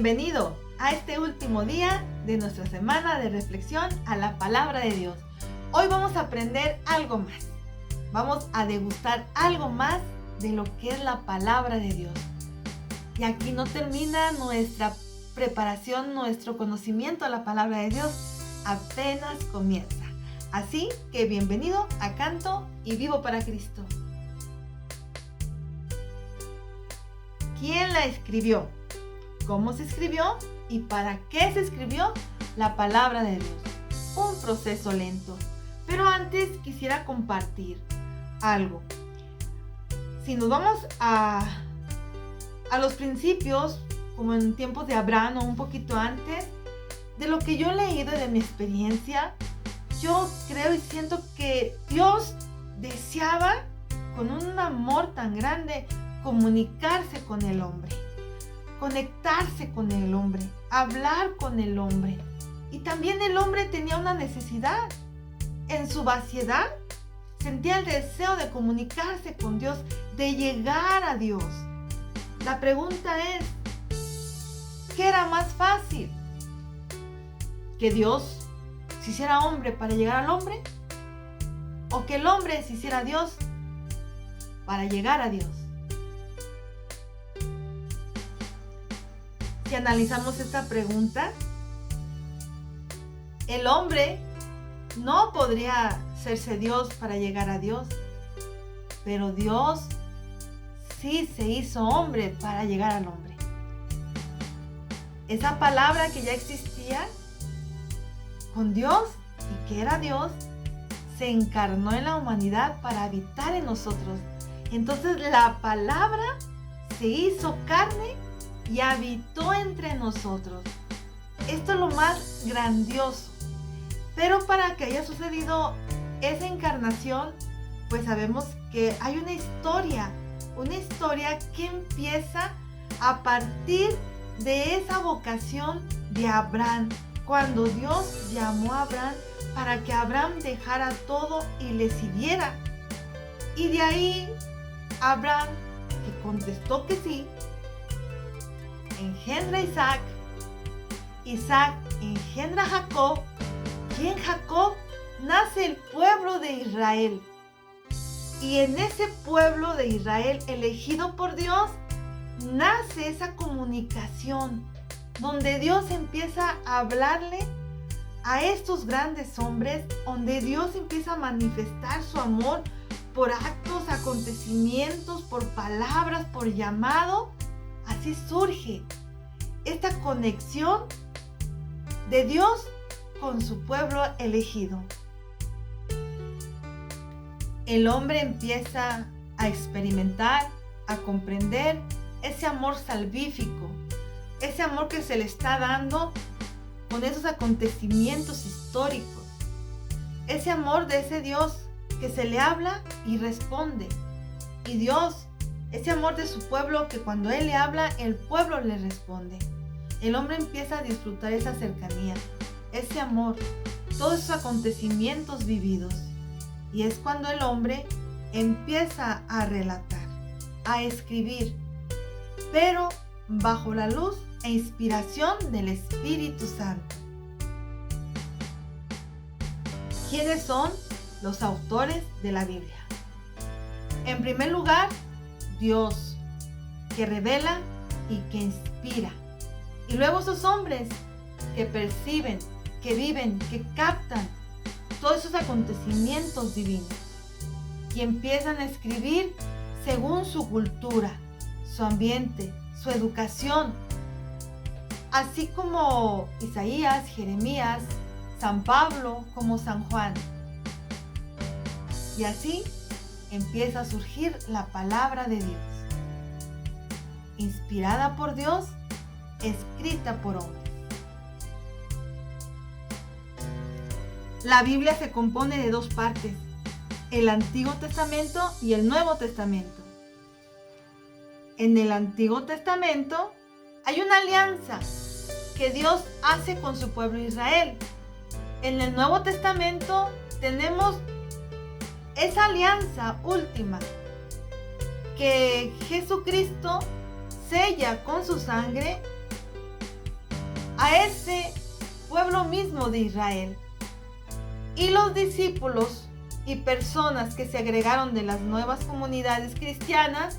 Bienvenido a este último día de nuestra semana de reflexión a la palabra de Dios. Hoy vamos a aprender algo más. Vamos a degustar algo más de lo que es la palabra de Dios. Y aquí no termina nuestra preparación, nuestro conocimiento a la palabra de Dios. Apenas comienza. Así que bienvenido a Canto y Vivo para Cristo. ¿Quién la escribió? ¿Cómo se escribió? ¿Y para qué se escribió la palabra de Dios? Un proceso lento. Pero antes quisiera compartir algo. Si nos vamos a los principios, como en tiempos de Abraham o un poquito antes, de lo que yo he leído y de mi experiencia, yo creo y siento que Dios deseaba con un amor tan grande comunicarse con el hombre, conectarse con el hombre, hablar con el hombre. Y también el hombre tenía una necesidad. En su vaciedad sentía el deseo de comunicarse con Dios, de llegar a Dios. La pregunta es, ¿qué era más fácil? ¿Que Dios se hiciera hombre para llegar al hombre? ¿O que el hombre se hiciera Dios para llegar a Dios? Si analizamos esta pregunta, el hombre no podría hacerse Dios para llegar a Dios, pero Dios sí se hizo hombre para llegar al hombre. Esa palabra que ya existía con Dios y que era Dios, se encarnó en la humanidad para habitar en nosotros. Entonces la palabra se hizo carne y habitó entre nosotros. Esto es lo más grandioso. Pero para que haya sucedido esa encarnación, pues sabemos que hay una historia que empieza a partir de esa vocación de Abraham, cuando Dios llamó a Abraham para que Abraham dejara todo y le siguiera. Y de ahí Abraham, que contestó que sí, engendra a Isaac, Isaac engendra a Jacob, y en Jacob nace el pueblo de Israel. Y en ese pueblo de Israel elegido por Dios, nace esa comunicación, donde Dios empieza a hablarle a estos grandes hombres, donde Dios empieza a manifestar su amor por actos, acontecimientos, por palabras, por llamado. Así surge esta conexión de Dios con su pueblo elegido. El hombre empieza a experimentar, a comprender ese amor salvífico, ese amor que se le está dando con esos acontecimientos históricos, ese amor de ese Dios que se le habla y responde. Y Dios, ese amor de su pueblo que cuando Él le habla, el pueblo le responde. El hombre empieza a disfrutar esa cercanía, ese amor, todos esos acontecimientos vividos. Y es cuando el hombre empieza a relatar, a escribir, pero bajo la luz e inspiración del Espíritu Santo. ¿Quiénes son los autores de la Biblia? En primer lugar, Dios, que revela y que inspira. Y luego esos hombres que perciben, que viven, que captan todos esos acontecimientos divinos y empiezan a escribir según su cultura, su ambiente, su educación. Así como Isaías, Jeremías, San Pablo, como San Juan. Y así empieza a surgir la palabra de Dios, inspirada por Dios, escrita por hombres. La Biblia se compone de dos partes, el Antiguo Testamento y el Nuevo Testamento. En el Antiguo Testamento hay una alianza que Dios hace con su pueblo Israel. En el Nuevo Testamento tenemos esa alianza última que Jesucristo sella con su sangre a ese pueblo mismo de Israel. Y los discípulos y personas que se agregaron de las nuevas comunidades cristianas,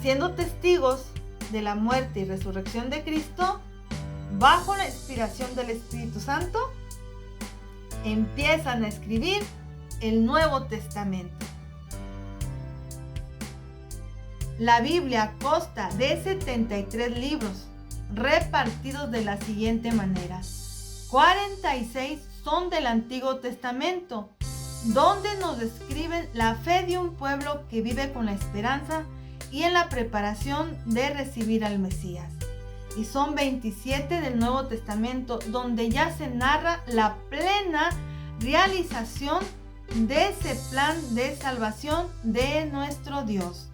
siendo testigos de la muerte y resurrección de Cristo, bajo la inspiración del Espíritu Santo, empiezan a escribir el Nuevo Testamento. La Biblia consta de 73 libros, repartidos de la siguiente manera. 46 son del Antiguo Testamento, donde nos describen la fe de un pueblo que vive con la esperanza y en la preparación de recibir al Mesías. Y son 27 del Nuevo Testamento, donde ya se narra la plena realización de ese plan de salvación de nuestro Dios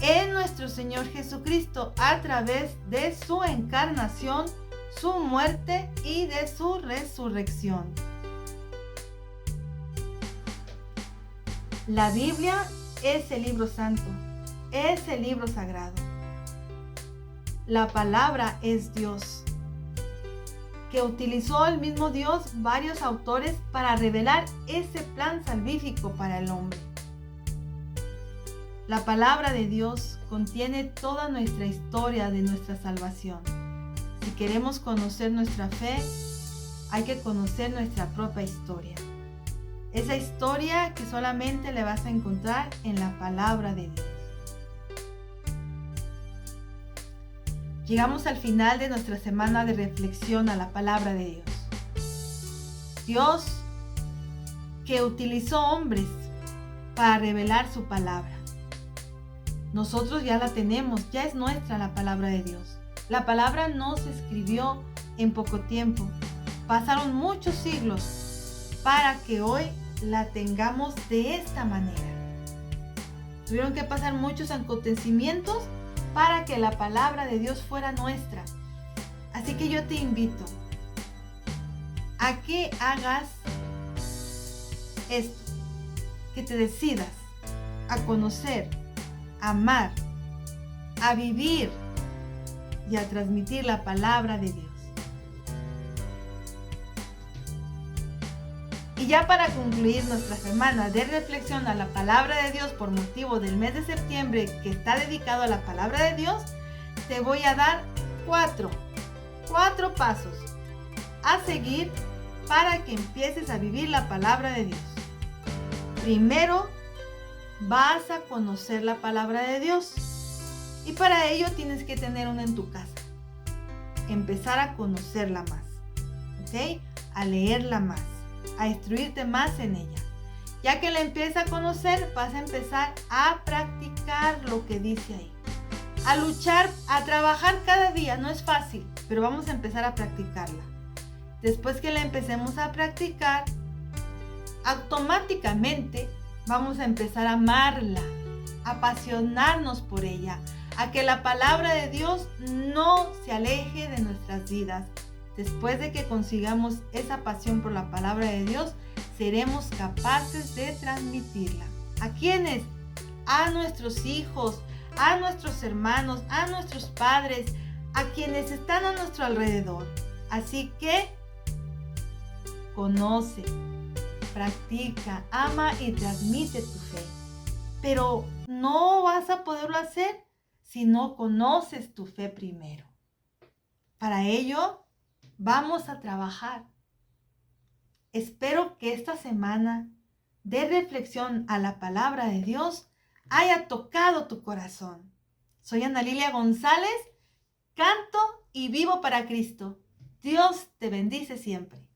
en nuestro Señor Jesucristo, a través de su encarnación, su muerte y de su resurrección. La Biblia es el libro santo, es el libro sagrado. La palabra es Dios, que utilizó el mismo Dios varios autores para revelar ese plan salvífico para el hombre. La palabra de Dios contiene toda nuestra historia de nuestra salvación. Si queremos conocer nuestra fe, hay que conocer nuestra propia historia. Esa historia que solamente le vas a encontrar en la palabra de Dios. Llegamos al final de nuestra semana de reflexión a la palabra de Dios. Dios que utilizó hombres para revelar su palabra. Nosotros ya la tenemos, ya es nuestra la palabra de Dios. La palabra no se escribió en poco tiempo. Pasaron muchos siglos para que hoy la tengamos de esta manera. Tuvieron que pasar muchos acontecimientos para que la palabra de Dios fuera nuestra. Así que yo te invito a que hagas esto, que te decidas a conocer, a amar, a vivir y a transmitir la palabra de Dios. Y ya para concluir nuestra semana de reflexión a la palabra de Dios por motivo del mes de septiembre que está dedicado a la palabra de Dios, te voy a dar cuatro pasos a seguir para que empieces a vivir la palabra de Dios. Primero, vas a conocer la palabra de Dios. Y para ello tienes que tener una en tu casa. Empezar a conocerla más. ¿Ok? A leerla más. A instruirte más en ella. Ya que la empiezas a conocer, vas a empezar a practicar lo que dice ahí. A luchar, a trabajar cada día. No es fácil, pero vamos a empezar a practicarla. Después que la empecemos a practicar, automáticamente vamos a empezar a amarla, a apasionarnos por ella, a que la palabra de Dios no se aleje de nuestras vidas. Después de que consigamos esa pasión por la palabra de Dios, seremos capaces de transmitirla. ¿A quiénes? A nuestros hijos, a nuestros hermanos, a nuestros padres, a quienes están a nuestro alrededor. Así que conoce, practica, ama y transmite tu fe. Pero no vas a poderlo hacer si no conoces tu fe primero. Para ello, vamos a trabajar. Espero que esta semana de reflexión a la palabra de Dios haya tocado tu corazón. Soy Ana Lilia González, canto y vivo para Cristo. Dios te bendice siempre.